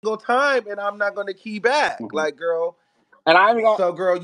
single time, and I'm not gonna key back. Mhm. Like, girl. And I ain't gonna. So, girl,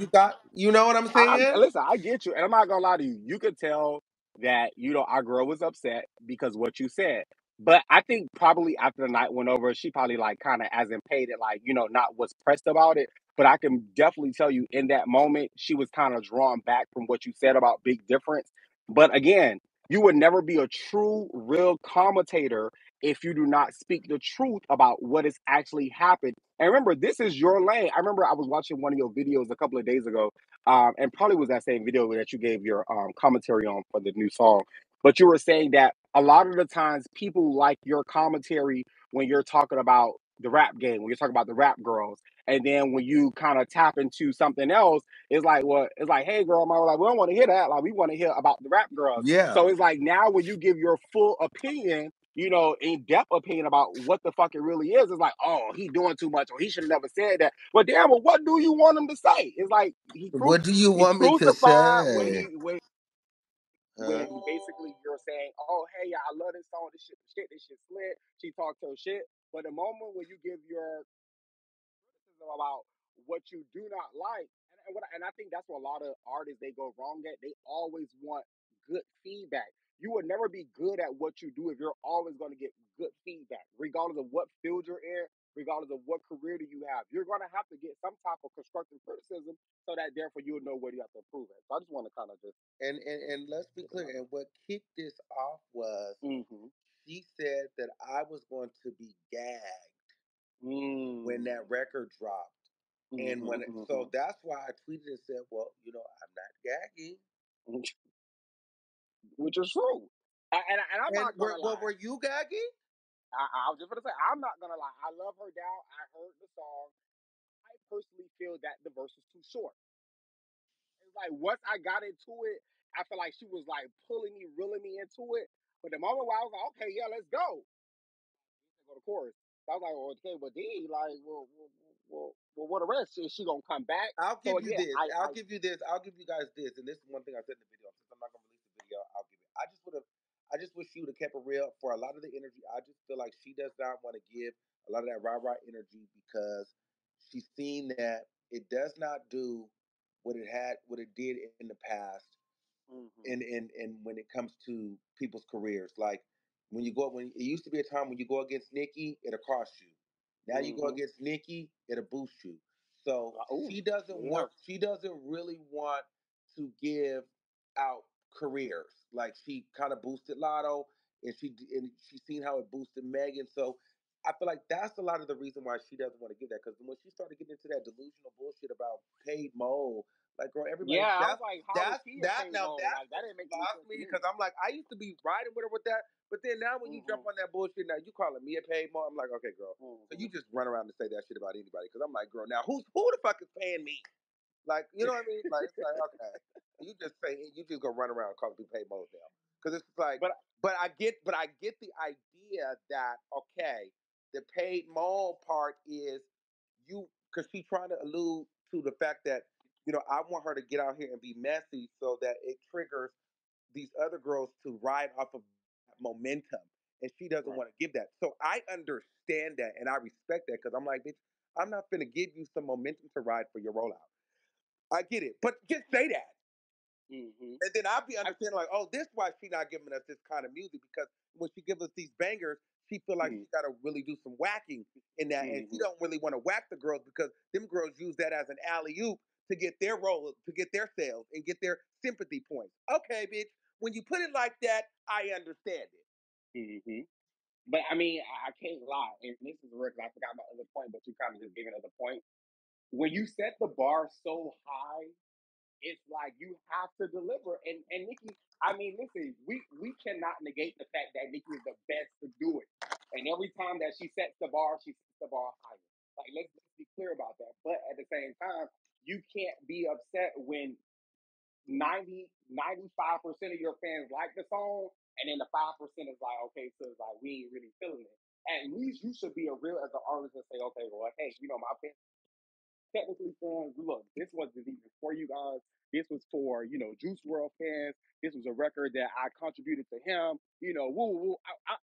you know what I'm saying? Listen. I get you, and I'm not gonna lie to you. You could tell that our girl was upset because what you said. But I think probably after the night went over, she probably like kind of as in paid it, like not was pressed about it. But I can definitely tell you in that moment, she was kind of drawn back from what you said about Big Difference. But again, you would never be a true, real commentator if you do not speak the truth about what has actually happened. And remember, this is your lane. I remember I was watching one of your videos a couple of days ago, and probably was that same video that you gave your commentary on for the new song. But you were saying that a lot of the times people like your commentary when you're talking about the rap game, when you're talking about the rap girls. And then when you kind of tap into something else, it's like, well, it's like, hey, girl, my like, we don't want to hear that. Like, we want to hear about the rap girls. Yeah. So it's like now when you give your full opinion, in depth opinion about what the fuck it really is, it's like, oh, he doing too much, or he should have never said that. But damn, well, what do you want him to say? It's like What do you he want me to crucified say? Huh? when basically you're saying, "Oh, hey, I love this song. This shit slit." She talked her shit, but the moment when you give your criticism about what you do not like, and I think that's what a lot of artists they go wrong at. They always want good feedback. You will never be good at what you do if you're always going to get good feedback, regardless of what field you're in, regardless of what career do you have. You're going to have to get some type of constructive criticism, so that therefore you'll know where you have to improve at. So I just want to kind of just And let's be get it clear. out. And what kicked this off was Mm-hmm. she said that I was going to be gagged when Mm. that record dropped. And Mm-hmm. when so Mm-hmm. that's why I tweeted and said, well, I'm not gagging. Which is true. And I'm And not gonna were lie. you gagging? I was just gonna say I'm not gonna lie. I love her down. I heard the song. I personally feel that the verse is too short. It's like once I got into it, I feel like she was like pulling me, reeling me into it. But the moment where I was like, okay, yeah, let's go. Go to chorus. So I was like, well, okay, but D, like, what the rest? Is she gonna come back? I'll So give you again, this. I'll give you this. I'll give you guys this. And this is one thing I said in the video. Since I'm not gonna release the video, I'll give it. I just wish she would have kept it real for a lot of the energy. I just feel like she does not want to give a lot of that rah rah energy because she's seen that it does not do what it did in the past mm-hmm. and when it comes to people's careers. Like when it used to be a time when you go against Nicki, it'll cost you. Now you go Mm-hmm. against Nicki, it'll boost you. So Oh, yeah. she doesn't really want to give out careers. Like she kind of boosted Lotto and she seen how it boosted Megan. So I feel like that's a lot of the reason why she doesn't want to give that. Because when she started getting into that delusional bullshit about paid mole, like girl, everybody Yeah, I was like, how is he a paid now mode? that's Like what that didn't make any lost sense to me me. because I'm like I used to be riding with her with that, but then now when you jump Mm-hmm. on that bullshit, now you calling me a paid mole, I'm like okay, girl. So Mm-hmm. you just run around and say that shit about anybody because I'm like, girl, now who the fuck is paying me? Like you know what I mean? Like it's like okay, you just go run around calling people paid moles now because it's like, But but I get the idea that okay, the paid mole part is you because she's trying to allude to the fact that I want her to get out here and be messy so that it triggers these other girls to ride off of momentum, and she doesn't right. want to give that. So I understand that and I respect that because I'm like, bitch, I'm not gonna give you some momentum to ride for your rollout. I get it, but just say that. Mm-hmm. And then I'll be I, understanding like, oh, this is why she not giving us this kind of music because when she gives us these bangers, she feel like mm-hmm. she got to really do some whacking in that, and she Mm-hmm. don't really want to whack the girls because them girls use that as an alley oop to get their role, to get their sales and get their sympathy points. Okay, bitch, when you put it like that, I understand it. Mm-hmm. But I mean, I can't lie, and this is real 'cause I forgot my other point, but you kind of just gave another point. When you set the bar so high, it's like you have to deliver. And Nicki, I mean, listen, we cannot negate the fact that Nicki is the best to do it. And every time that she sets the bar higher. Like let's be clear about that. But at the same time, you can't be upset when 95% of your fans like the song, and then the 5% is like, okay, so it's like we ain't really feeling it. At least you should be a real as an artist and say, okay, well, hey, my fans technically fans, look, this wasn't even for you guys. This was for, Juice World fans. This was a record that I contributed to him. Woo, woo.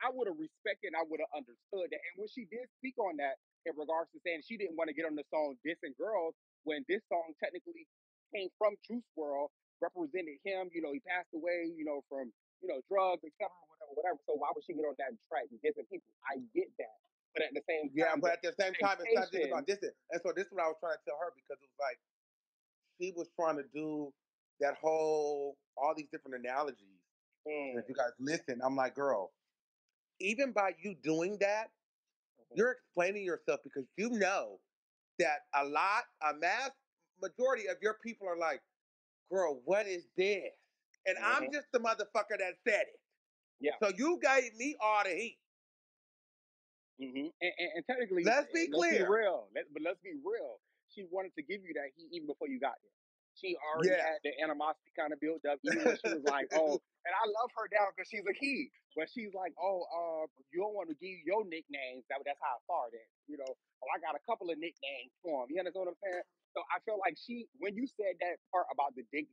I would have respected and I would have understood that. And when she did speak on that, in regards to saying she didn't want to get on the song dissing girls when this song technically came from Juice World, represented him. You know, he passed away, you know, from, you know, drugs, etc., whatever, whatever. So why would she get on that track and dissing people? I get that. But at the same Yeah, time, but the at the same time, it's not just about expectation, distance. And so this is what I was trying to tell her because it was like she was trying to do that whole all these different analogies. And if you mm, guys listen, I'm like, girl, even by you doing that, mhm, you're explaining yourself because you know that a mass majority of your people are like, girl, what is this? And I'm mhm, just the motherfucker that said it. yeah. So you gave me all the heat. And technically, Let's be let's be clear. real. But let's be real. She wanted to give you that heat even before you got there. She already Yeah. had the animosity kind of built up, even when she was like, "Oh," and I love her down because she's a key. But she's like, "Oh, you don't want to give your nicknames." That's how I started. You know, oh, I got a couple of nicknames for him. You understand what I'm saying? So I feel like when you said that part about the big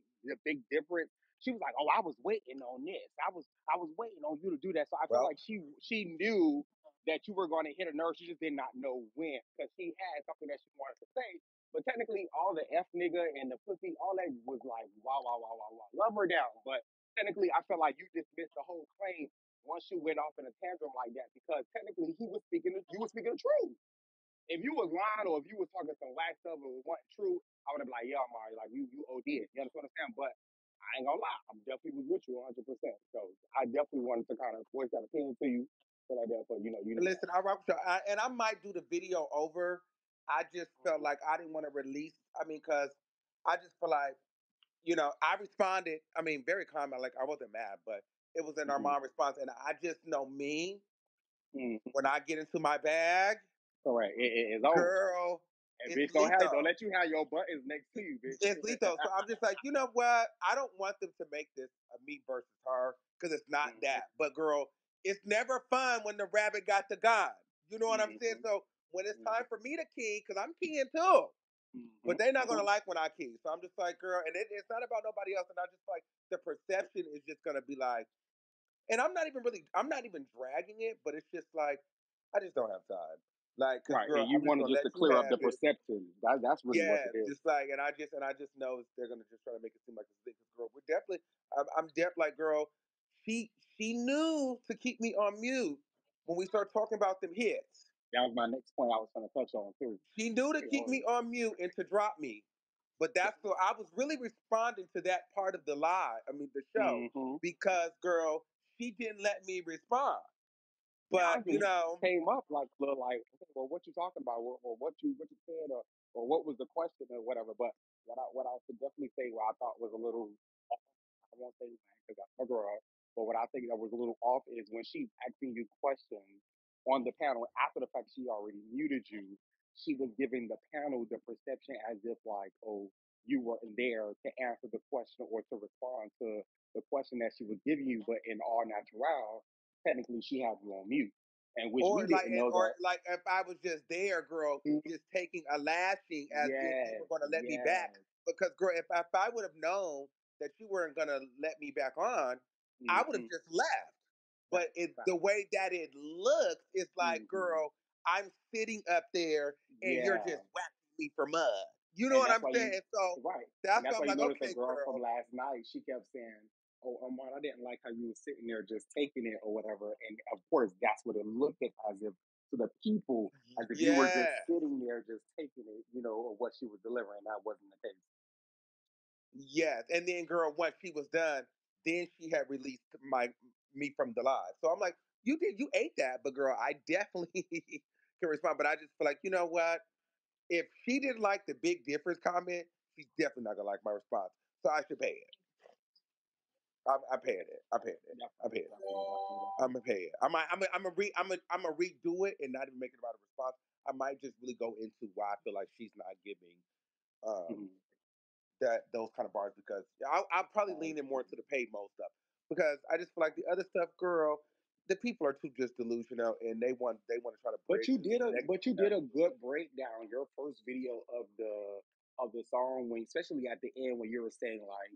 difference, she was like, "Oh, I was waiting on this. I was waiting on you to do that." So I feel Well, like she knew that you were going to hit a nerve. She just did not know when because she had something that she wanted to say. But technically, all the F nigga and the pussy, all that was like, wow, wow, wow, wow, wow. Love her down. But technically, I felt like you dismissed the whole claim once you went off in a tantrum like that because technically you were speaking the truth. If you was lying or if you was talking some whack stuff or it wasn't true, I would have been like, yeah, Mari, like you OD it. You understand what I'm saying? But I ain't gonna lie, I'm definitely with you 100%. So I definitely wanted to kind of voice that opinion to you, so like that, but you know that. listen, I rock with you. And I might do the video over. I just felt like I didn't want to release. I mean, because I just feel like, I responded. I mean, very calm. Like I wasn't mad, but it was an Mm-hmm. Armon response. And I just know me Mm-hmm. when I get into my bag, Correct. It's over. girl, And it's bitch, don't lethal. let you have your buttons next to you, It's bitch. lethal. So I'm just like, you know what? I don't want them to make this a me versus her because it's not Mm-hmm. that. But girl, it's never fun when the rabbit got the gun. You know what I'm saying? Mm-hmm. So when it's time Mm-hmm. for me to key, because I'm keying too, Mm-hmm. but they're not gonna like when I key. So I'm just like, girl, and it's not about nobody else. And I just like the perception is just gonna be like, and I'm not even dragging it, but it's just like, I just don't have time. Like, cause Right. girl, And you I'm just wanted gonna just let to you clear up have the it. perception. That's really what Yeah, it is. just like, and I just know they're gonna just try to make it seem like it's big. 'Cause girl, we're definitely, I'm definitely like, girl, she knew to keep me on mute when we start talking about them hits. That was my next point I was going to touch on too. She knew to keep me on mute and to drop me. But that's so I was really responding to that part of the lie. I mean, the show Mm-hmm. because, girl, she didn't let me respond. Yeah, But I just came up like little like, okay, well, what you talking about, or what you said, or what was the question or whatever. But what I could definitely say, what I thought was a little, I won't say because that's my girl, but what I think that was a little off is when she's asking you questions on the panel after the fact she already muted you. She was giving the panel the perception as if like, oh, you weren't there to answer the question or to respond to the question that she was giving you, but in all natural technically she had you on mute, and which we didn't know or that. like if I was just there, girl, Mhm. just taking a lashing as if you were Yes, gonna let me back. yes, Because girl, if I would have known that you weren't gonna let me back on, I would have hmm just left. But facts, the facts. way that it looks, it's like, Hmm girl, I'm sitting up there and you're Yeah, just whacking me for mud. You know and what that's I'm why saying? you And so right, and that's why that's I'm why you like, noticed the okay, girl from girl. last night. She kept saying, "Oh, Armon, I didn't like how you were sitting there just taking it or whatever." And of course, that's what it looked at as if to the people as if you were just Yeah. sitting there just taking it, or what she was delivering. That wasn't the case. Yes, and then girl, once she was done, then she had released me from the live. So I'm like, you ate that, but girl, I definitely can respond. But I just feel like, you know what? If she didn't like the big difference comment, she's definitely not gonna like my response. So I should pay it. I'm paying it. I'm paying it. I'm Definitely, paying it. definitely, definitely, I'm definitely. gonna pay it. I'm a redo it and not even make it about a response. I might just really go into why I feel like she's not giving um Mhm. that those kind of bars because I'll probably lean in more into the paid mode stuff because I just feel like the other stuff, girl, the people are too just delusional and they want to try to But bridge this but negative you did a message. good breakdown. Your first video of the song when especially at the end when you were saying like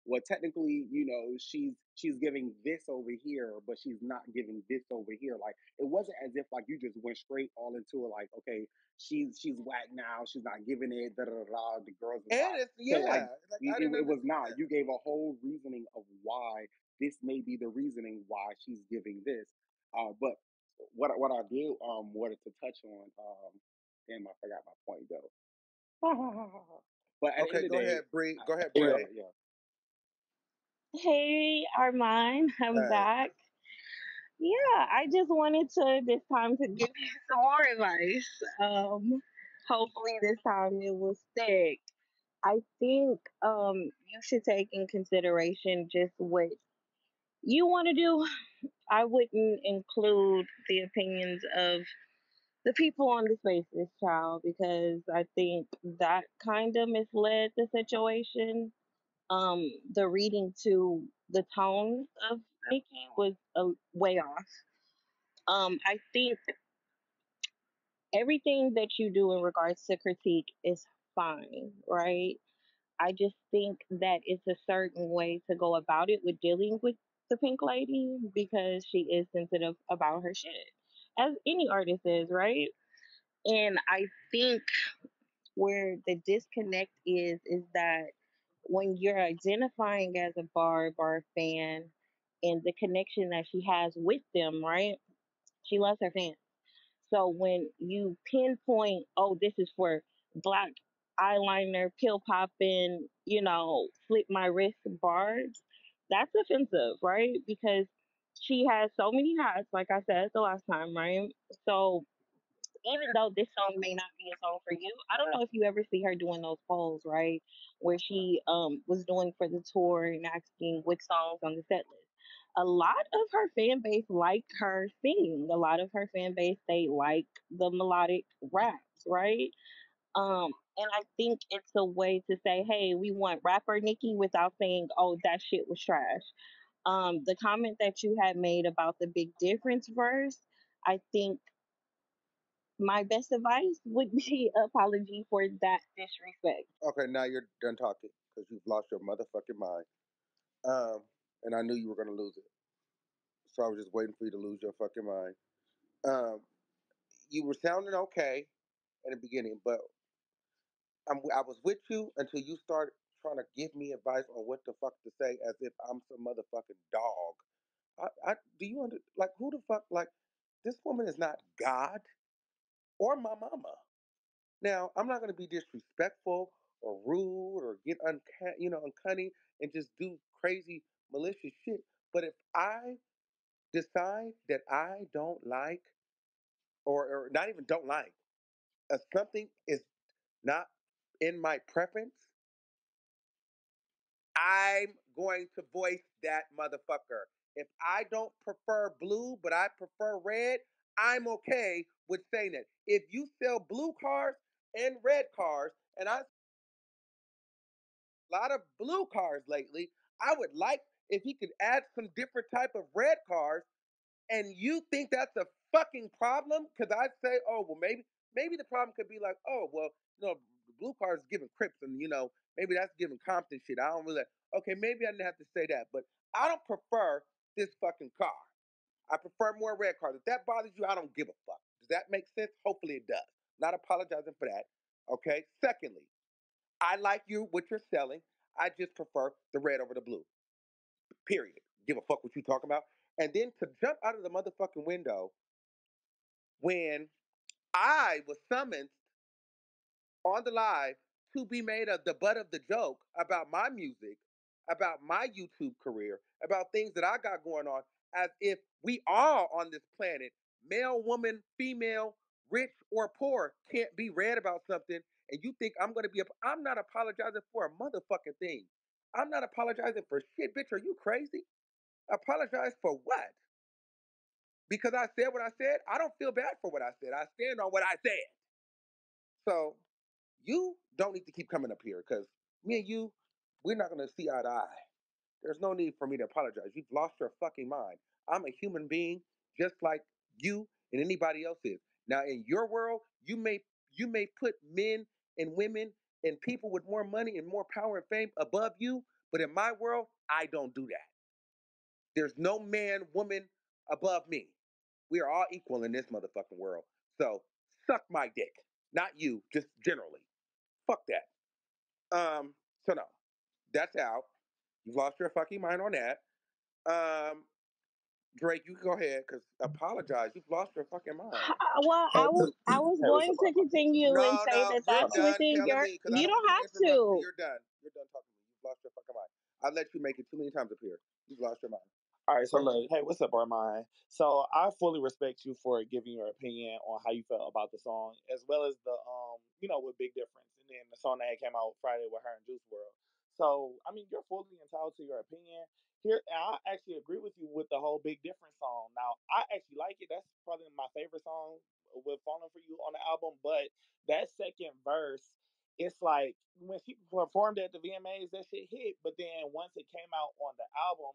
well, technically, she's giving this over here, but she's not giving this over here. Like it wasn't as if like you just went straight all into it. Like, okay, she's whack now. She's not giving it. Da da da. Da. The girls is And not. it's So like yeah, like I didn't it was understand not. that. You gave a whole reasoning of why this may be the reasoning why she's giving this. But what I did wanted to touch on damn, I forgot my point though. But at the Okay, end of the go day, ahead, Bree. Go ahead, yeah, Bray. yeah. Hey, Armon, I'm Hey, back. Yeah, I just wanted to this time to give you some more advice. Hopefully this time it will stick. I think you should take in consideration just what you want to do. I wouldn't include the opinions of the people on the spaces, child, because I think that kind of misled the situation. The reading to the tone of Nicki was way off. I think everything that you do in regards to critique is fine, right? I just think that it's a certain way to go about it with dealing with the pink lady because she is sensitive about her shit, as any artist is, right? And I think where the disconnect is that when you're identifying as a bar fan and the connection that she has with them, right? She loves her fans. So when you pinpoint, oh, this is for black eyeliner, pill popping, flip my wrist bars, that's offensive, right? Because she has so many hats, like I said the last time, right? So even though this song may not be a song for you, I don't know if you ever see her doing those polls, right? Where she was doing for the tour and asking which songs on the set list. A lot of her fan base like her singing. A lot of her fan base they like the melodic raps, right? And I think it's a way to say, hey, we want rapper Nicki without saying, oh, that shit was trash. The comment that you had made about the big difference verse, I think my best advice would be apology for that disrespect. okay, now you're done talking because you've lost your motherfucking mind. Um, and I knew you were gonna lose it, so I was just waiting for you to lose your fucking mind. Um, you were sounding okay in the beginning, but I was with you until you started trying to give me advice on what the fuck to say, as if I'm some motherfucking dog. Do you like who the fuck like this woman is not God or my mama. Now I'm not gonna be disrespectful or rude or get uncanny and just do crazy malicious shit. But if I decide that I don't like or not even don't like, if something is not in my preference, I'm going to voice that motherfucker. If I don't prefer blue, but I prefer red, I'm okay with saying it. If you sell blue cars and red cars, and I a lot of blue cars lately, I would like if he could add some different type of red cars. And you think that's a fucking problem? Because I'd say, oh well, maybe the problem could be like, oh well, the blue car is giving Crips, and maybe that's giving Compton shit. I don't really. Okay, maybe I didn't have to say that, but I don't prefer this fucking car. I prefer more red cars. If that bothers you, I don't give a fuck. Does that make sense? Hopefully it does. Not apologizing for that. Okay. Secondly, I like you what you're selling. I just prefer the red over the blue. Period. Give a fuck what you talking about. And then to jump out of the motherfucking window when I was summoned on the live to be made of the butt of the joke about my music, about my YouTube career, about things that I got going on, as if we all on this planet, male, woman, female, rich or poor, can't be read about something. And you think I'm gonna be? I'm not apologizing for a motherfucking thing. I'm not apologizing for shit, bitch. Are you crazy? Apologize for what? Because I said what I said. I don't feel bad for what I said. I stand on what I said. So you don't need to keep coming up here because me and you, we're not gonna see eye to eye. There's no need for me to apologize. You've lost your fucking mind. I'm a human being just like you and anybody else is. Now in your world, you may put men and women and people with more money and more power and fame above you, But in my world, I don't do that. There's no man, woman above me. We are all equal in this motherfucking world. So suck my dick. Not you, just generally. Fuck that. So no. That's out. You've lost your fucking mind on that. Um, Drake, you can go ahead because apologize. You've lost your fucking mind. Well, Hey, I was what's going up, to Armon? continue and No, say no, that you're that's Hold on. done within telling your. me because I You don't don't want you to have interrupt me. to. You're done. You're done talking to me. You've lost your fucking mind. I let you make it too many times up here. You've lost your mind. All right, so Okay? look, hey, what's up, Armon? So I fully respect you for giving your opinion on how you felt about the song, as well as the with Big Difference, and then the song that came out Friday with her and Juice World. So I mean, you're fully entitled to your opinion. Here, and I actually agree with you with the whole Big Difference song. Now, I actually like it. That's probably my favorite song with "Falling for You" on the album. But that second verse, it's like when she performed at the VMAs, that shit hit. But then once it came out on the album,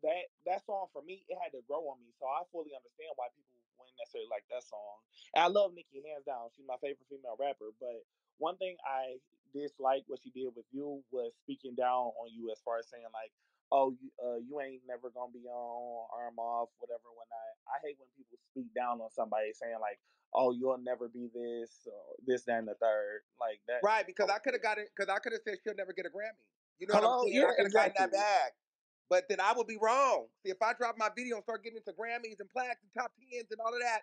that song for me, it had to grow on me. So I fully understand why people wouldn't necessarily like that song. And I love Nicki hands down. She's my favorite female rapper. But one thing I dislike what she did with you was speaking down on you as far as saying like, oh, you ain't never gonna be on arm off, whatever. When I hate when people speak down on somebody saying like, oh, you'll never be this or this, that, and the third. Like that. Right, because I could have got it, because I could have said she'll never get a Grammy. You know what I'm Hello, saying? yeah, I could have gotten that exactly. bag. But then I would be wrong. See, if I drop my video and start getting into Grammys and plaques and top tens and all of that,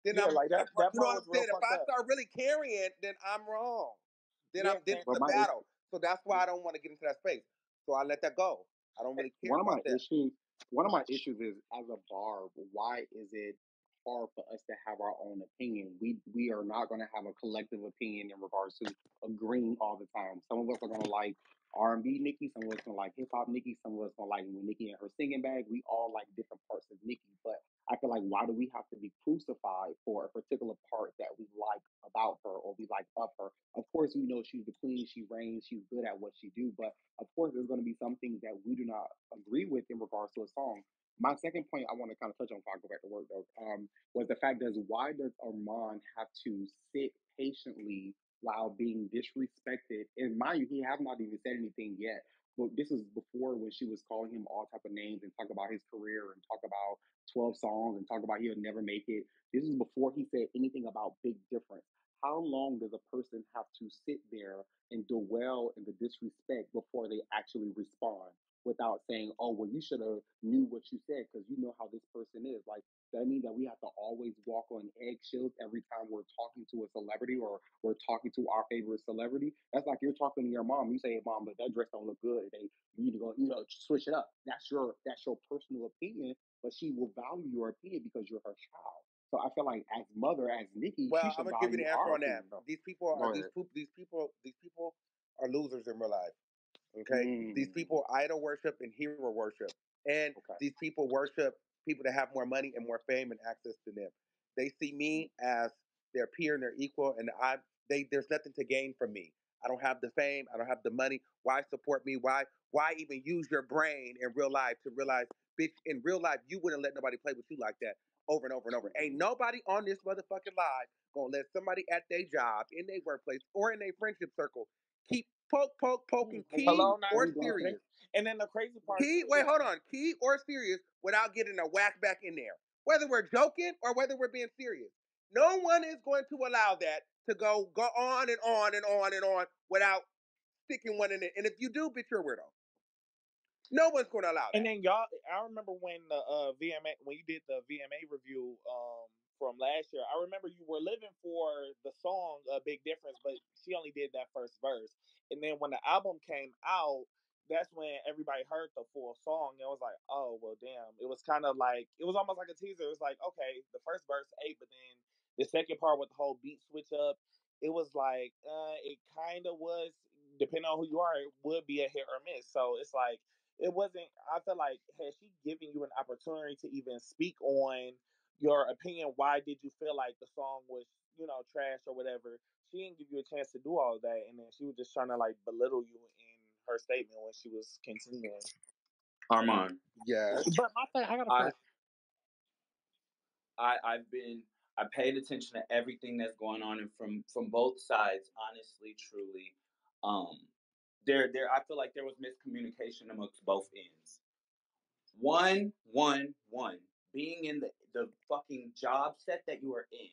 then Yeah, like I'm that you know part what was I'm real saying? If fucked I up. start really carrying, then I'm wrong. Yeah, Then and it's But a my battle. So that's why I don't want to get into that space. So I let that go. I don't really care one of my about that. issues one of my issues is as a bar, why is it hard for us to have our own opinion? We are not going to have a collective opinion in regards to agreeing all the time. Some of us are going to like R&B Nicki, some of us going to like hip hop Nicki, some of us going to like Nicki and her singing bag. We all like different parts of Nicki, but I feel like why do we have to be crucified for a particular part that we like about her or we like of her? Of course, we know she's the queen, she reigns, she's good at what she do, but of course, there's going to be some things that we do not agree with in regards to a song. My second point I want to kind of touch on before I go back to work, though, was the fact that why does Armand have to sit patiently while being disrespected? And mind you, he have not even said anything yet. But this is before when she was calling him all type of names and talk about his career and talk about 12 songs and talk about he'll never make it. This is before he said anything about Big Difference. How long does a person have to sit there and dwell in the disrespect before they actually respond without saying, "Oh, well, you should have knew what you said because you know how this person is." Like that means that we have to always walk on eggshells every time we're talking to a celebrity or we're talking to our favorite celebrity. That's like you're talking to your mom. You say, "Hey, mom, but that dress don't look good. They you need to go, switch it up." That's your personal opinion, but she will value your opinion because you're her child. So I feel like as mother, as Nikki, she Well, I'm should gonna give you value the answer our on that. opinion. No, These people are go ahead. these people are losers in real life. Okay, these Mm, people idol worship and hero worship, and okay. these people worship people that have more money and more fame and access to them. They see me as their peer and their equal, and there's nothing to gain from me. I don't have the fame. I don't have the money. Why support me? Why even use your brain in real life to realize, bitch, in real life you wouldn't let nobody play with you like that over and over and over. Ain't Absolutely. nobody on this motherfucking live gonna let somebody at their job, in their workplace, or in their friendship circle keep poking key Hello, Are now, or we done and then today? serious. the crazy part Key, too wait, is hold on. Key or serious without getting a whack back in there. Whether we're joking or whether we're being serious. No one is going to allow that to go on and on and on and on without sticking one in it. And if you do, bitch, you're a weirdo. No one's going to allow And that. then y'all, I remember when the VMA when you did the VMA review from last year. I remember you were living for the song "Big Difference," but she only did that first verse. And then when the album came out, that's when everybody heard the full song. And it was like, oh well, damn. It was kind of like it was almost like a teaser. It was like, okay, the first verse ate, but then the second part with the whole beat switch up. It was like it kind of was depending on who you are, it would be a hit or miss. So it's like it wasn't. I feel like had she given you an opportunity to even speak on your opinion, why did you feel like the song was trash or whatever? She didn't give you a chance to do all of that, and then she was just trying to like belittle you in her statement when she was continuing. Armand, Yes. But my thing, I got a I, question. I paid attention to everything that's going on and from both sides, honestly, truly. Um I feel like there was miscommunication amongst both ends. One. Being in the fucking job set that you are in,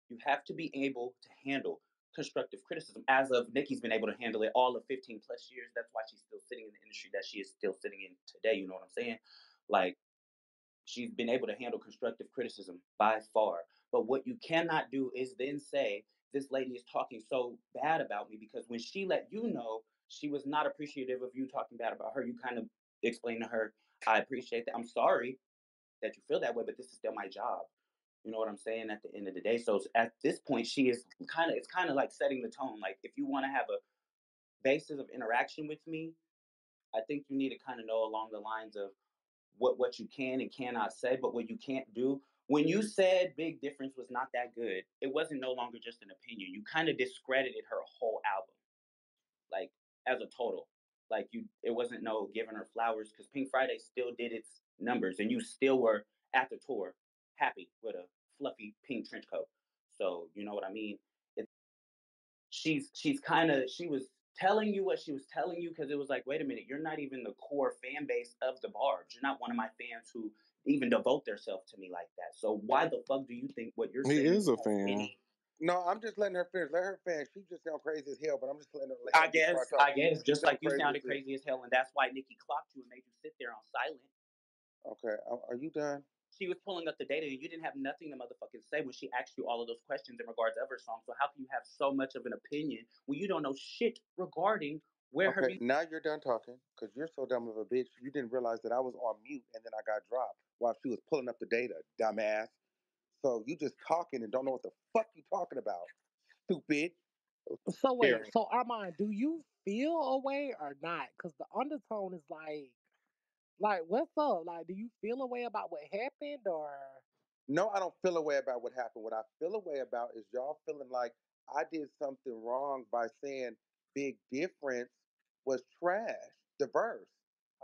you have to be able to handle constructive criticism. As of Nicki's been able to handle it all of 15 plus years. That's why she's still sitting in the industry that she is still sitting in today. You know what I'm saying? Like, she's been able to handle constructive criticism by far. But what you cannot do is then say, this lady is talking so bad about me, because when she let you know she was not appreciative of you talking bad about her, you kind of explain to her, I appreciate that. I'm sorry that you feel that way, but this is still my job. You know what I'm saying? At the end of the day. So at this point, she is it's kind of like setting the tone. Like, if you want to have a basis of interaction with me, I think you need to kind of know along the lines of what you can and cannot say, but what you can't do. When you said Big Difference was not that good, it wasn't no longer just an opinion. You kind of discredited her whole album, like, as a total. Like, it wasn't no giving her flowers, because Pink Friday still did its numbers, and you still were at the tour happy with a fluffy pink trench coat. So you know what I mean? It's she was telling you what she was telling you, because it was like, wait a minute, you're not even the core fan base of the Barbs. You're not one of my fans who even devote themselves to me like that. So why the fuck do you think what you're He saying is a has fan. any? No, I'm just letting her finish. Let her finish. She just sound crazy as hell, but I'm just letting her let I him get brought guess, up. She just sound like you crazy as sounded hell. crazy as hell, and that's why Nicki clocked you and made you sit there on silent. Okay, are you done? She was pulling up the data, and you didn't have nothing to motherfucking say when she asked you all of those questions in regards of her song. So how can you have so much of an opinion when you don't know shit regarding where her Okay, music? now you're done talking because you're so dumb of a bitch. You didn't realize that I was on mute and then I got dropped while she was pulling up the data, dumbass. So you just talking and don't know what the fuck you talking about, stupid. So wait, Hearing. so Armand, do you feel away or not? Because the undertone is like what's up? Like, do you feel a way about what happened or? No, I don't feel a way about what happened. What I feel a way about is y'all feeling like I did something wrong by saying Big Difference was trash, the verse.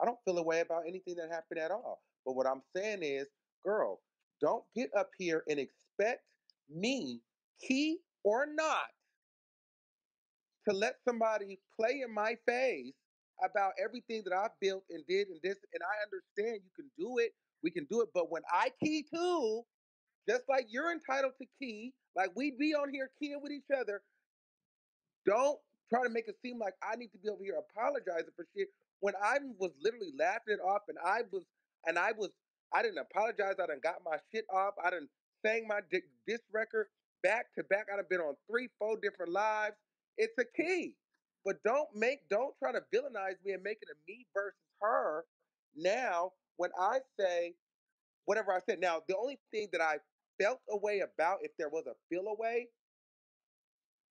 I don't feel a way about anything that happened at all. But what I'm saying is, girl, don't get up here and expect me, key or not, to let somebody play in my face about everything that I built and did and this. And I understand you can do it. We can do it. But when I key too, just like you're entitled to key, like we be on here keying with each other, don't try to make it seem like I need to be over here apologizing for shit when I was literally laughing it off and I didn't apologize. I done got my shit off. I done sang my diss record back to back. I done been on 3, 4 different lives. It's a key. But don't try to villainize me and make it a me versus her now when I say whatever I said. Now, the only thing that I felt a way about, if there was a feel away,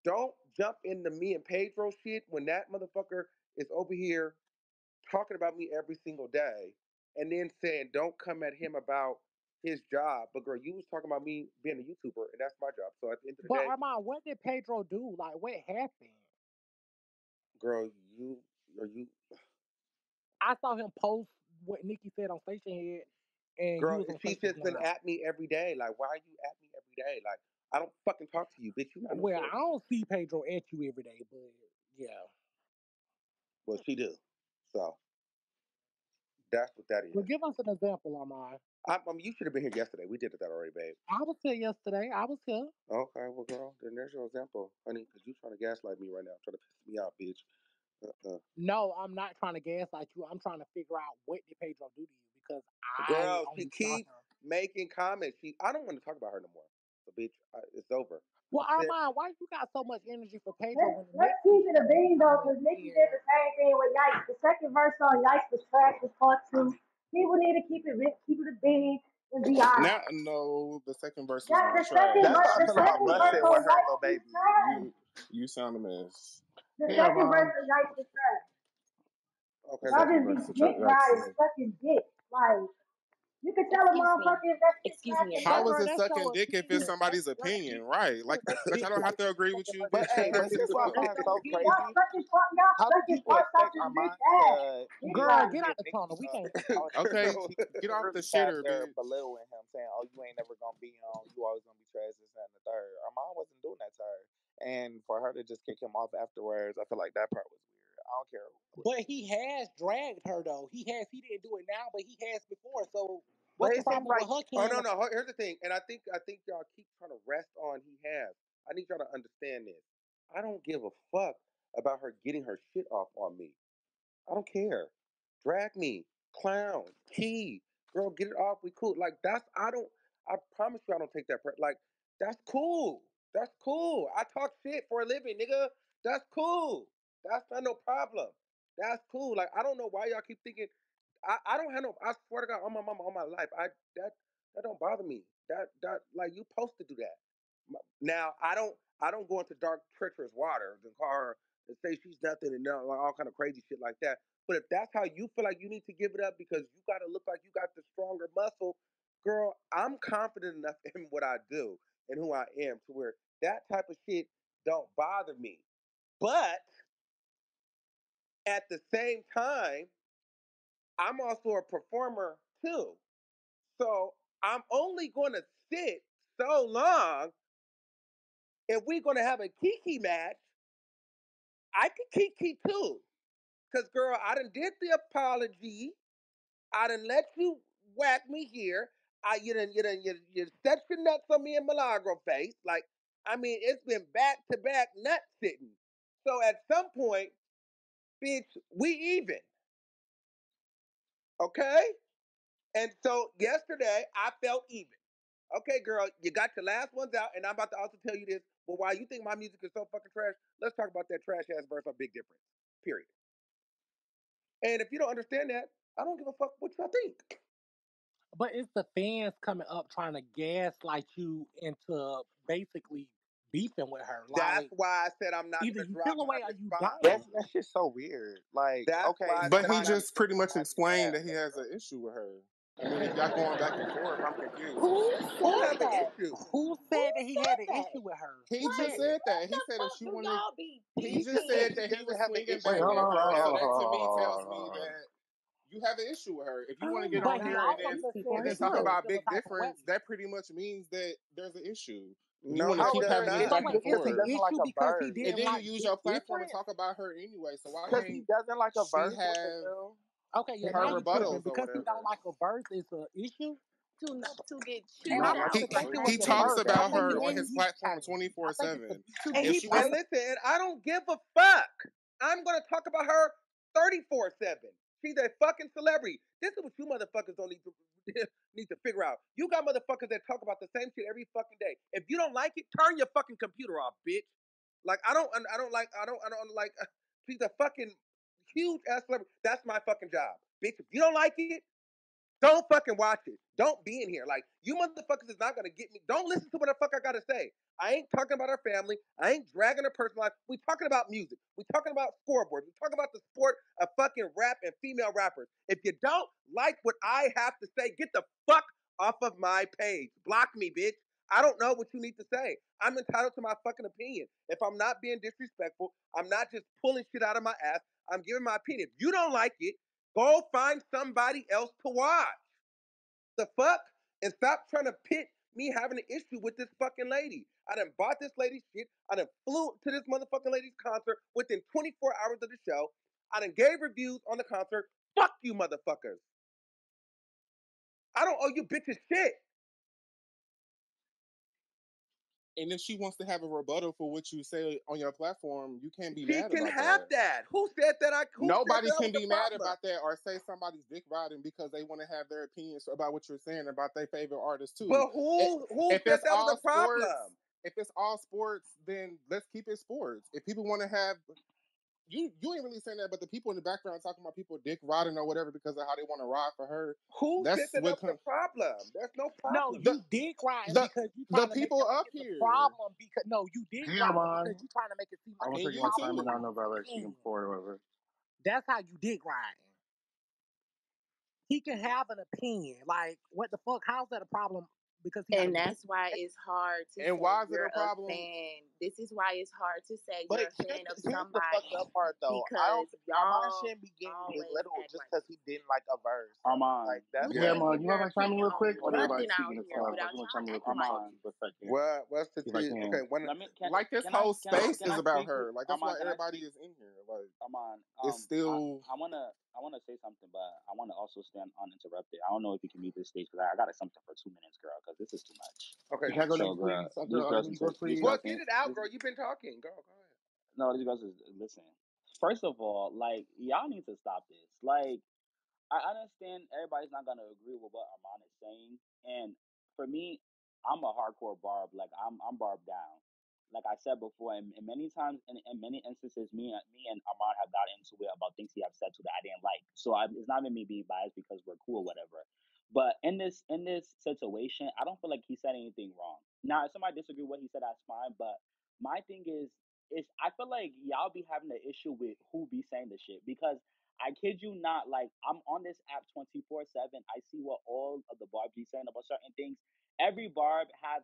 don't jump into me and Pedro shit when that motherfucker is over here talking about me every single day and then saying don't come at him about his job. But girl, you was talking about me being a YouTuber and that's my job. So at the end of the But day, Armand, what did Pedro do? Like, what happened? girl, you are you I saw him post what Nicki said on Station Head, and you girl, was on she's Facebook just been Live. at me every day. Like, why are you at me every day? Like, I don't fucking talk to you, bitch. You not no Well, source. I don't see Pedro at you every day, but yeah. Well, she do. So that's what that Well, is. give us an example, Armand. You should have been here yesterday. We did that already, babe. I was here yesterday. I was here. Okay, well, girl, then there's your example, honey, because you trying to gaslight me right now, trying to piss me off, bitch. Uh-uh. No, I'm not trying to gaslight you. I'm trying to figure out what did Pedro do to you because I Girl, she only saw keeps him. making comments. I don't want to talk about her no more. So, bitch, it's over. Well, I'm sick. Armand, why you got so much energy for Pedro Let's when the let's next keep it a person you bean though, comment because Nicki did is the same thing with Yikes. The second verse on Yikes was trash was part two. People need to keep it a bean and be honest. Not no. The second verse was That not trash. That's how I You the feel sound about a second verse Bustin' with on mess. her and Lil Yikes was Baby. trash. You sound a mess. The Hey, second verse Armon. of Yikes was trash. Okay, The Y'all listen. second just be verse of dick Yikes riding, is. sucking dick. Like you can tell a Excuse me. motherfucker if that shit Excuse trash me or How not. is Pedro, it that's sucking your dick if it's opinion. somebody's That's your opinion? Right. Like, bitch, I don't have to agree with you, But bitch. hey, Take that but shit this as is what I fuck. that's find your so Y'all opinion. crazy. How do sucking people parts off expect this bitch Armand ass. to Dick Girl, riding. get out give the Nicki tunnel. We can't talk all about this that. Okay, So, get off the really shitter, after bitch. belittling him, saying, "Oh, you ain't never gonna be on. You always gonna be trash." This and the third. Armand wasn't doing that to her, and for her to just kick him off afterwards, I feel like that part was weird. don't care. But he has dragged her though. He didn't do it now, but he has before. So But what's the it seems problem like with her Oh can? no, no. Here's the thing, and I think y'all keep trying to rest on he has. I need y'all to understand this. I don't give a fuck about her getting her shit off on me. I don't care. Drag me, clown, key, girl, get it off. We cool. Like that's I don't. I promise you, I don't take that. Like that's cool. That's cool. I talk shit for a living, nigga. That's cool. That's not no problem. That's cool. Like I don't know why y'all keep thinking. I don't have no. I swear to God, on my mama, on my life, that that don't bother me. That like you supposed to do that. Now I don't go into dark treacherous waters and call her and say she's nothing and like, all kind of crazy shit like that. But if that's how you feel like you need to give it up because you got to look like you got the stronger muscle, girl, I'm confident enough in what I do and who I am to where that type of shit don't bother me. But at the same time, I'm also a performer too. So I'm only going to sit so long if we're going to have a kiki match. I can kiki too. Because, girl, I done did the apology. I done let you whack me here. You set your nuts on me in Milagro face. Like, I mean, it's been back to back nut sitting. So at some point, bitch, we even. Okay? And so yesterday, I felt even. Okay, girl, you got your last ones out, and I'm about to also tell you this. Well, why you think my music is so fucking trash? Let's talk about that trash ass verse on Big Difference. Period. And if you don't understand that, I don't give a fuck what y'all think. But it's the fans coming up trying to gaslight you into basically beefing with her. That's Like why I said I'm not either gonna you drop feel my away or you response. don't. That's just so weird. Like, That's okay, why I But said he I'm not just gonna pretty drop much my explained that he response. has an issue with her. I mean, if y'all going back and forth, I'm confused. Who Who said have an that? issue? Who Who said that he said had an that? issue with her? He Who just said Like, it? said what that. He the said if fuck she do wanted, y'all be he he just just said said he that beefing? he doesn't was have an swinging issue back with with her. So her. that to me tells me that you have an issue with her. If you want Oh to get my But on he here god, also these just people said and are then that he talk doesn't about slow. feel a big type of way. difference, that pretty much means that there's an issue. You want to No, How keep is there's there an having this So not. issue back wait, and because it's he an forth, doesn't like issue a because he verse? and didn't then you like use Big your platform to Difference? talk about her anyway. So why Because he can't doesn't like a she verse. What the have hell? Okay, yeah, her now you tripping rebuttals or because he don't whatever? like a verse is an issue. To get And chewed I Not don't like out a even He for think it verse. was he the asking talks verse. I about questions. think her it's on the his beat platform change. I think it's the 24/7. beat To If get she change. And wants, chewed. listen, I don't give a fuck. I'm gonna talk about her 34/7. She's a fucking celebrity. This is what you motherfuckers don't need to need to figure out. You got motherfuckers that talk about the same shit every fucking day. If you don't like it, turn your fucking computer off, bitch. Like I don't like. She's a fucking huge ass celebrity. That's my fucking job, bitch. If you don't like it, don't fucking watch it. Don't be in here. Like, you motherfuckers is not gonna get me. Don't listen to what the fuck I gotta say. I ain't talking about our family. I ain't dragging her personal life. We talking about music. We talking about scoreboards. We talking about the sport of fucking rap and female rappers. If you don't like what I have to say, get the fuck off of my page. Block me, bitch. I don't know what you need to say. I'm entitled to my fucking opinion. If I'm not being disrespectful, I'm not just pulling shit out of my ass. I'm giving my opinion. If you don't like it, go find somebody else to watch. The fuck? And stop trying to pit me having an issue with this fucking lady. I done bought this lady's shit. I done flew to this motherfucking lady's concert within 24 hours of the show. I done gave reviews on the concert. Fuck you, motherfuckers. I don't owe you bitches shit. and if she wants to have a rebuttal for what you say on your platform, you can't be She mad can about have that. that. Who said that? Who said Nobody that I was can the be mad problem? about that or say somebody's dick riding because they want to have their opinions about what you're saying about their favorite artist too. But who If said it's that was all a sports, problem? then let's keep it sports. If people want to have you ain't really saying that, but the people in the background talking about people dick riding or whatever because of how they want to ride for her. Who said That's that what that was a problem? There's no No, problem. the you dick riding the because you the trying to make people it like up it's a here problem because no, you dick Hey, riding because Armon. you trying to make it seem I like want it's to a take and you you on problem time with and I too. don't her know if I like opinion. speaking before or whatever. That's how you dick riding. He can have an opinion. Like, what the fuck? How's that a problem because he got a And big that's why it's hard to And say why is it you're a a problem? fan. This is why it's hard to say But you're a fan of here's the fucked somebody up part though. I because don't. Armand y'all shouldn't be getting always belittled act just like because he didn't like a verse. Armand, Like you that's Yeah, Yeah. can't crazy. give man. You your have my time opinion real on quick? Or hold on. everybody nothing out speaking this here stuff? I without just want to y'all chime in real acting quick like for, Armand, it. for a second. What's the If I tea? Okay, can. one. let me Like this can I whole can I space can is I about speak? her. Like that's why Armand, can I everybody speak? is in here. Like Armand, it's still. I wanna say something, but I wanna also stand uninterrupted. I don't know if you can mute this stage because I got something for 2 minutes, girl, because this is too much. Okay. Can I go So, next, girl, please? After you go, these please. Well, girls get can it out, this, girl. You've been talking. Go ahead. no, these girls is listen. First of all, like y'all need to stop this. Like I understand everybody's not gonna agree with what Armand is saying, and for me, I'm a hardcore Barb. Like I'm Barb down. Like I said before, and many times, in many instances, me and Armand have got into it about things he have said to that I didn't like. So it's not even me being biased because we're cool or whatever. But in this situation, I don't feel like he said anything wrong. Now, if somebody disagree with what he said, that's fine. But my thing is I feel like y'all be having an issue with who be saying the shit because I kid you not, like I'm on this app 24/7. I see what all of the Barbs be saying about certain things. Every Barb has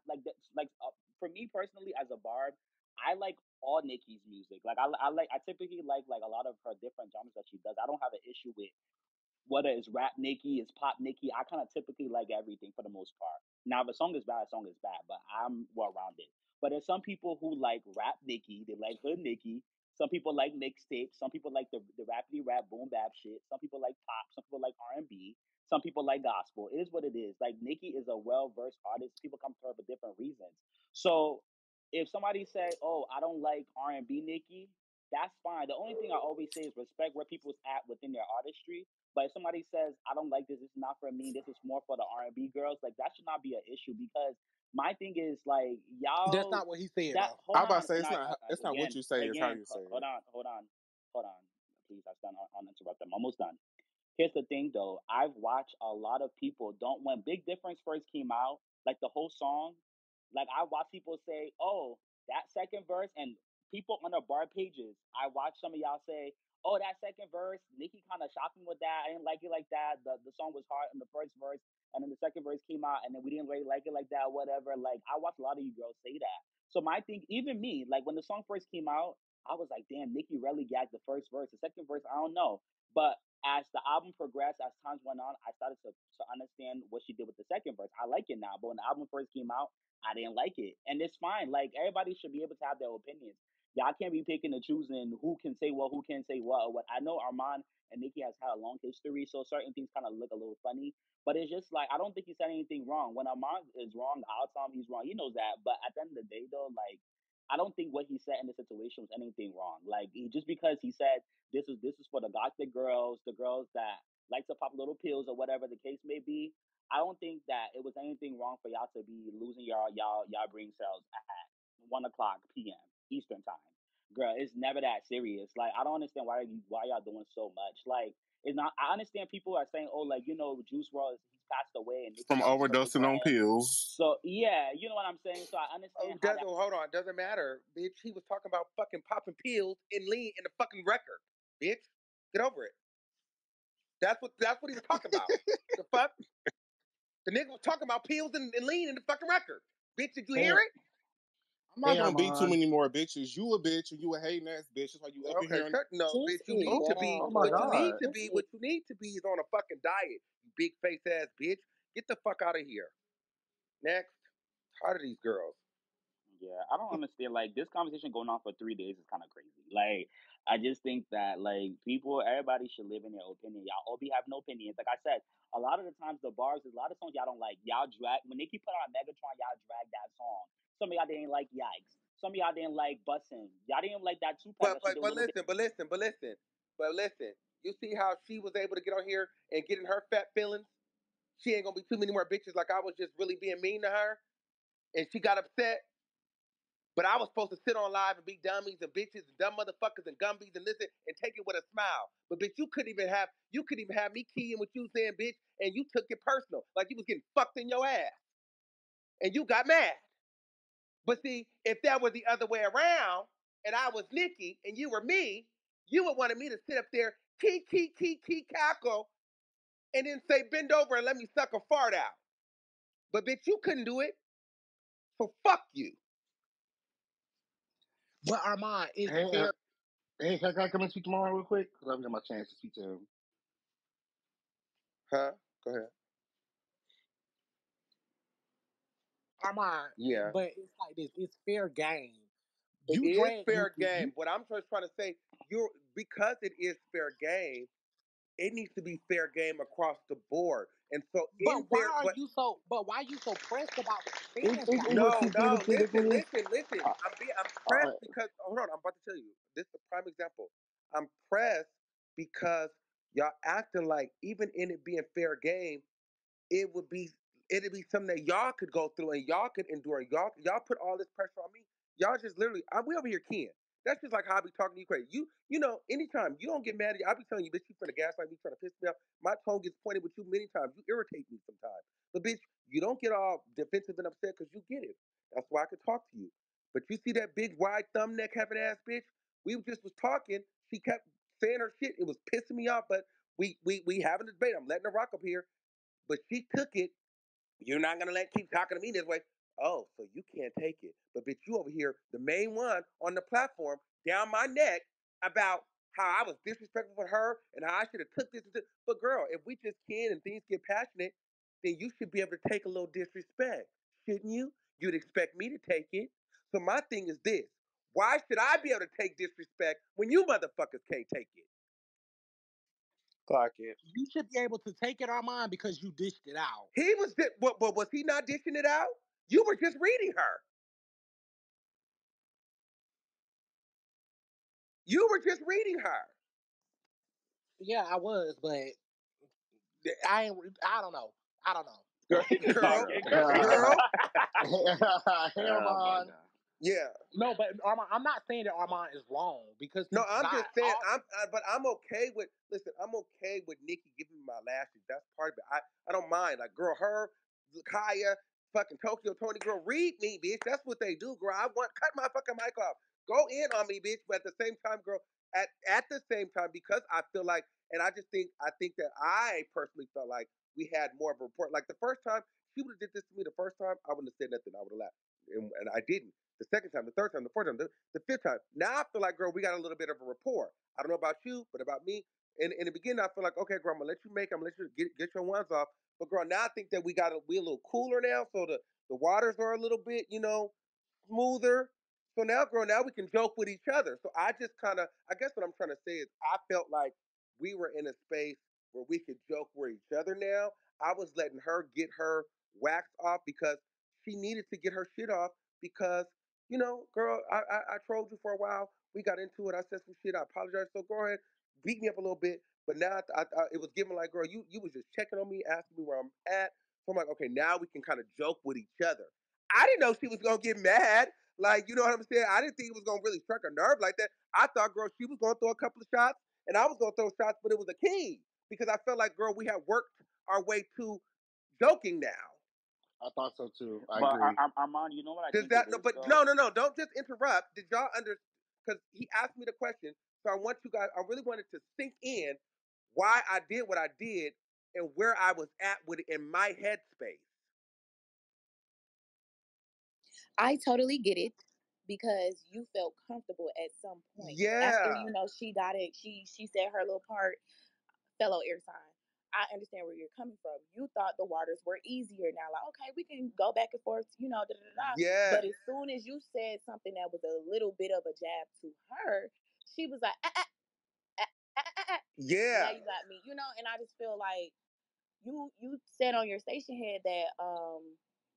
for me personally as a Barb, I like all Nicki's music. Like I typically like a lot of her different genres that she does. I don't have an issue with whether it's rap Nicki, it's pop Nicki, I kind of typically like everything for the most part. Now, if a song is bad, but I'm well rounded. But there's some people who like rap Nicki, they like hood Nicki. Some people like mixtapes. Some people like the rapidy rap boom bap shit. Some people like pop. Some people like R&B. Some people like gospel. It is what it is. Like Nicki is a well versed artist. People come to her for different reasons. So if somebody say, "Oh, I don't like R&B Nicki," that's fine. The only thing I always say is respect where people's at within their artistry, but if somebody says, I don't like this, this is not for me, this is more for the R&B girls, like that should not be an issue because my thing is like That's y'all not what he said that though. hold I'm about on to say and it's not what again you say, it's how you say hold it. on hold on please I stand uninterrupted. I'm almost done. Here's the thing though, I've watched a lot of people don't when Big Difference first came out, like the whole song, like I watch people say, "Oh, that second verse," and people on the bar pages, I watch some of y'all say, "Oh, that second verse, Nicki kind of shocked me with that. I didn't like it like that. The song was hard in the first verse, and then the second verse came out, and then we didn't really like it like that. Whatever." Like I watch a lot of you girls say that. So my thing, even me, like when the song first came out, I was like, "Damn, Nicki really gagged the first verse. The second verse, I don't know." But as the album progressed, as times went on, I started to understand what she did with the second verse. I like it now, but when the album first came out, I didn't like it. And it's fine. Like everybody should be able to have their opinions. Y'all can't be picking and choosing who can say what, who can't say what, or what. I know Armand and Nicki has had a long history, so certain things kind of look a little funny. But it's just like I don't think he said anything wrong. When Armand is wrong, I'll tell him he's wrong. He knows that. But at the end of the day, though, like I don't think what he said in the situation was anything wrong. Like just because he said this is for the gothic girls, the girls that like to pop little pills or whatever the case may be. I don't think that it was anything wrong for y'all to be losing y'all brain cells at 1 o'clock p.m. Eastern time. Girl, it's never that serious. Like I don't understand why y'all doing so much. Like it's not. I understand people are saying, oh, like Juice WRLD he's passed away and From Nicki is perfect overdosing for on him. pills. So yeah, you know what I'm saying. So I Oh, understand how that. doesn't hold on. Doesn't matter, bitch. He was talking about fucking popping pills and lean in the fucking record, bitch. Get over it. That's what he was talking about. The fuck? The nigga was talking about pills and lean in the fucking record. Bitch, did you hear Hey, it? I'm not hey gonna be too Armand. many more bitches. You a bitch and you a hating ass bitch. That's why you up in Okay, here. shut no, This bitch. You is need Oh, to be Oh my what you bad. need God. to This be. is What you need to be is on a fucking diet. You big face ass bitch. Get the fuck out of here. Next. Tired of these girls. Yeah, I don't understand. Like this conversation going on for 3 days is kind of crazy. Like I just think that like people, everybody should live in their opinion. Y'all all be having opinions. Like I said, a lot of the times the bars, there's a lot of songs y'all don't like. Y'all drag when Nicki put on Megatron, y'all drag that song. Some of y'all didn't like Yikes. Some of y'all didn't like Bussin'. Y'all didn't like that Tupac But that she but did a but little bit. listen, but listen. You see how she was able to get on here and get in her fat feelings? She ain't gonna be too many more bitches like I was just really being mean to her, and she got upset. But I was supposed to sit on live and be dummies and bitches and dumb motherfuckers and gumbies and listen and take it with a smile. But bitch, you couldn't even have me keying what you saying, bitch, and you took it personal, like you was getting fucked in your ass, and you got mad. But see, if that was the other way around, and I was Nicki and you were me, you would wanted me to sit up there, key, cackle, and then say, bend over and let me suck a fart out. But bitch, you couldn't do it. So fuck you. But Armand, it's Hey, fair. hey, can I come and speak tomorrow real quick? Because I haven't got my chance to speak to him. Huh? Go ahead. Armand, Yeah. but it's like this. It's fair game. It You is drag fair Nicki. game. What I'm just trying to say, you're because it is fair game, it needs to be fair game across the board. And so in But fair why are but you so? But why you so pressed about what the fans It got to was no, say? no, listen, typically. listen, listen. Uh, I'm uh, pressed because hold on, I'm about to tell you. This is a prime example. I'm pressed because y'all acting like even in it being fair game, it would be it'd be something that y'all could go through and y'all could endure. Y'all put all this pressure on me. Y'all just literally we over here keying. That's just like how I be talking to you crazy. You know, anytime you don't get mad at you, I be telling you, bitch, you finna gaslight me, trying to piss me off. My tone gets pointed with you many times. You irritate me sometimes. But bitch, you don't get all defensive and upset because you get it. That's why I could talk to you. But you see that big wide thumb neck having ass bitch? We just was talking. She kept saying her shit. It was pissing me off, but we having a debate. I'm letting her rock up here. But she took it. You're not gonna keep talking to me this way. Oh, so you can't take it. But bitch, you over here, the main one on the platform, down my neck about how I was disrespectful for her and how I should have took this. But girl, if we just can and things get passionate, then you should be able to take a little disrespect, shouldn't you? You'd expect me to take it. So my thing is this: why should I be able to take disrespect when you motherfuckers can't take it? Clock it. You should be able to take it, Armand, because you dished it out. He was, but was he not dishing it out? You were just reading her. You were just reading her. Yeah, I was, but I ain't. I don't know. I don't know. Girl, he just Girl, talking. girl, Hell Oh my on. god. yeah. No, but Armand, I'm not saying that Armand is wrong because No, he's I'm not. just saying. All But I'm okay with. Listen, I'm okay with Nicki giving me my lashes. That's part of it. I don't mind. Like, girl, her, Kaya, fucking Tokyo Tony, girl, read me, bitch. That's what they do, girl. I want cut my fucking mic off. Go in on me, bitch. But at the same time, girl, at the same time, because I feel like, and I think that I personally felt like we had more of a report. Like the first time she would have did this to me, the first time I wouldn't have said nothing. I would have laughed, and I didn't. The second time, the third time, the fourth time, the fifth time. Now I feel like, girl, we got a little bit of a rapport. I don't know about you, but about me. And in the beginning, I feel like, okay, girl, I'm gonna let you make, I'm gonna let you get your ones off. But girl, now I think that we a little cooler now, so the waters are a little bit, smoother. So now, girl, now we can joke with each other. So I just kind of, I guess what I'm trying to say is, I felt like we were in a space where we could joke with each other. Now I was letting her get her wax off because she needed to get her shit off because girl, I trolled you for a while. We got into it. I said some shit. I apologize. So go ahead, beat me up a little bit. But now it was given like, girl, you was just checking on me, asking me where I'm at. So I'm like, okay, now we can kind of joke with each other. I didn't know she was gonna get mad. Like, you know what I'm saying? I didn't think it was gonna really strike a nerve like that. I thought, girl, she was gonna throw a couple of shots, and I was gonna throw shots, but it was a king because I felt like, girl, we had worked our way to joking now. I thought so too. I But agree. Armand, you know what I Does think it that no? is But though. no, no, no! Don't just interrupt. Did y'all under? Because he asked me the question, so I want you guys. I really wanted to sink in why I did what I did and where I was at with it in my headspace. I totally get it because you felt comfortable at some point after Yeah, she got it. She said her little part, fellow air sign. I understand where you're coming from. You thought the waters were easier now, like okay, we can go back and forth, da da da. yes, But as soon as you said something that was a little bit of a jab to her, she was like, ah, ah, ah, ah. Now yeah, you got me, and I just feel like you said on your station head that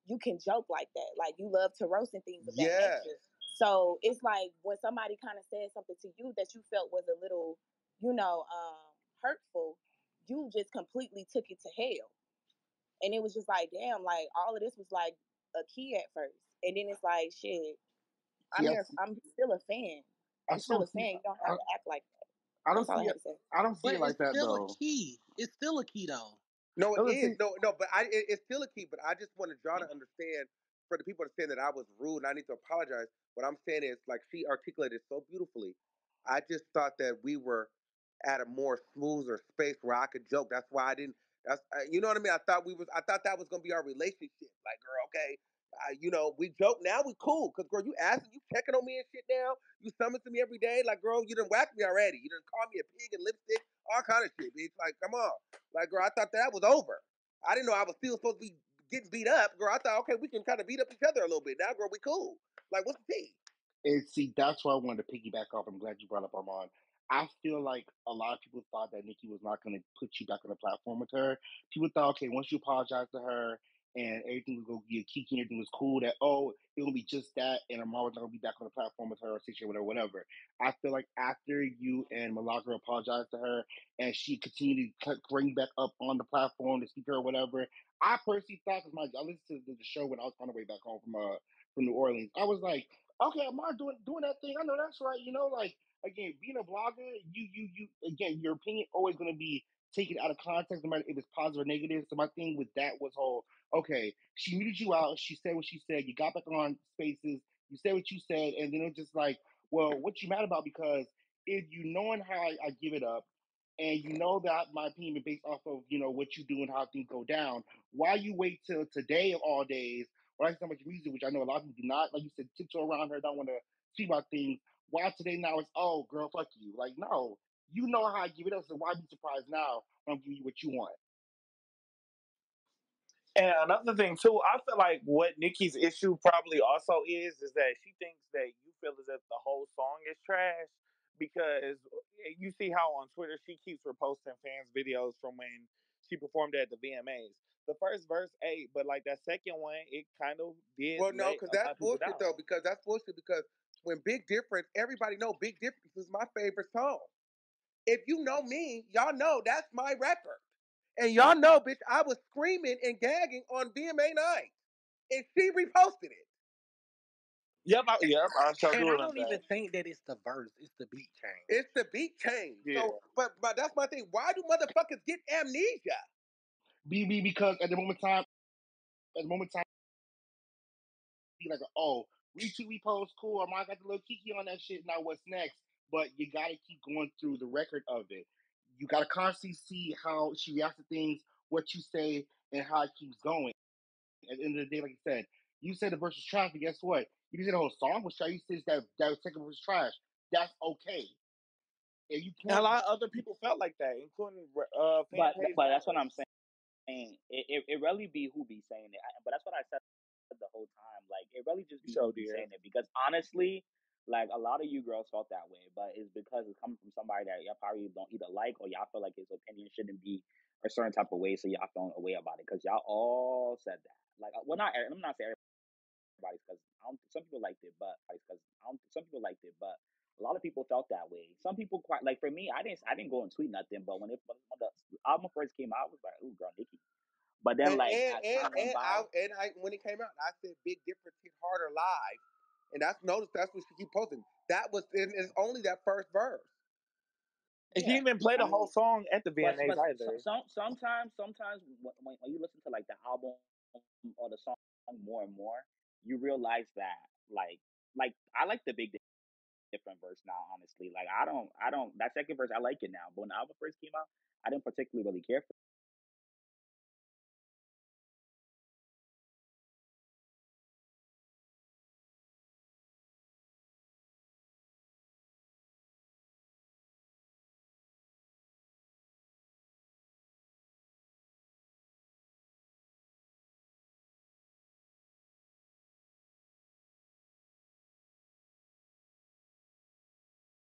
you can joke like that, like you love to roast and things of that yes, nature. So it's like when somebody kind of said something to you that you felt was a little, hurtful, you just completely took it to hell, and it was just like, damn, like all of this was like a key at first, and then it's like, shit, See, I'm still a fan. I I'm still still a see. fan. You don't have I, to act like that. I don't That's all I see had it. to say. I don't see But it like it's that still a though. key. It's still a key though. no, it The other is thing, no, but it's still a key. But I just wanted y'all to understand. For the people that saying that I was rude and I need to apologize, what I'm saying is like she articulated so beautifully. I just thought that we were at a more smoother space where I could joke. That's why I didn't. That's you know what I mean. I thought that was gonna be our relationship. Like, girl, okay, we joke now. We cool because girl, you asking, you checking on me and shit now. You summon to me every day. Like, girl, you done whack me already. You done call me a pig and lipstick, all kind of shit, bitch. Like, come on. Like, girl, I thought that was over. I didn't know I was still supposed to be getting beat up. Girl, I thought, okay, we can kind of beat up each other a little bit. Now, girl, we cool. Like, what's the tea? And see, that's why I wanted to piggyback off. I'm glad you brought up Armon. I feel like a lot of people thought that Nicki was not going to put you back on the platform with her. People thought, okay, once you apologize to her and everything was going to be Kiki and everything was cool, that, oh, it will be just that and Armon was not going to be back on the platform with her or situation, whatever, whatever. I feel like after you and Malagra apologized to her and she continued to bring you back up on the platform to speak to her or whatever, I personally thought, because I listened to the show when I was on the way back home from New Orleans, I was like, okay, am I doing that thing? I know that's right. Like again, being a blogger, you again, your opinion always gonna be taken out of context, no matter if it's positive or negative. So my thing with that was whole, okay, she muted you out, she said what she said, you got back on spaces, you said what you said, and then it was just like, well, what you mad about? Because if you knowing how I give it up, and you know that my opinion is based off of what you do and how things go down, why you wait till today of all days writing so much music, which I know a lot of people do not, like you said, tiptoe around her, don't want to speak about things. Why today now it's, oh, girl, fuck you. Like, no, you know how I give it up, so why be surprised now when I'm giving you what you want? And another thing too, I feel like what Nikki's issue probably also is that she thinks that you feel as if the whole song is trash because you see how on Twitter she keeps reposting fans videos from when she performed at the VMAs. The first verse ate, but like that second one, it kind of did Well, no, let because a lot that's of people bullshit down. though. Because that's bullshit. Because when Big Difference, everybody know Big Difference is my favorite song. If you know me, y'all know that's my record. And y'all know, bitch, I was screaming and gagging on VMA night, and she reposted it. Yep, I shall And do I it on don't even that. think that it's the verse; it's the beat change. It's the beat change. Yeah. So, but that's my thing. Why do motherfuckers get amnesia? Because at the moment time, be like, oh, retweet, repost, cool. I got the little Kiki on that shit. Now what's next? But you gotta keep going through the record of it. You gotta constantly see how she reacts to things, what you say, and how it keeps going. At the end of the day, like you said the verse was trash, but guess what? You didn't say the whole song was trash. You said that second verse was trash. That's okay. And you And a can't lot of other people felt like that, including fan page But that's what I'm members. saying. It really be who be saying it. But that's what I said the whole time. Like it really just be So who be dear. saying it because honestly, like a lot of you girls felt that way, but it's because it's coming from somebody that y'all probably don't either like or y'all feel like his opinion shouldn't be a certain type of way, so y'all feeling a way about it because y'all all said that. Like, well, not I'm not saying everybody because some people liked it, but some people liked it, but a lot of people felt that way. Some people quite like for me, I didn't go and tweet nothing, but when the album first came out, I was like, "Ooh, girl, Nicki." But then, And like and as and time went and by, I when it came out, I said Big Difference hit harder live, and that's notice that's what she keep posting. That was and it's only that first verse. And she yeah, didn't even play I the whole mean, song at the but VMAs either. sometimes when you listen to like the album or the song more and more, you realize that like I like the big different verse now. Honestly, like I don't that second verse I like it now, but when the album first came out, I didn't particularly really care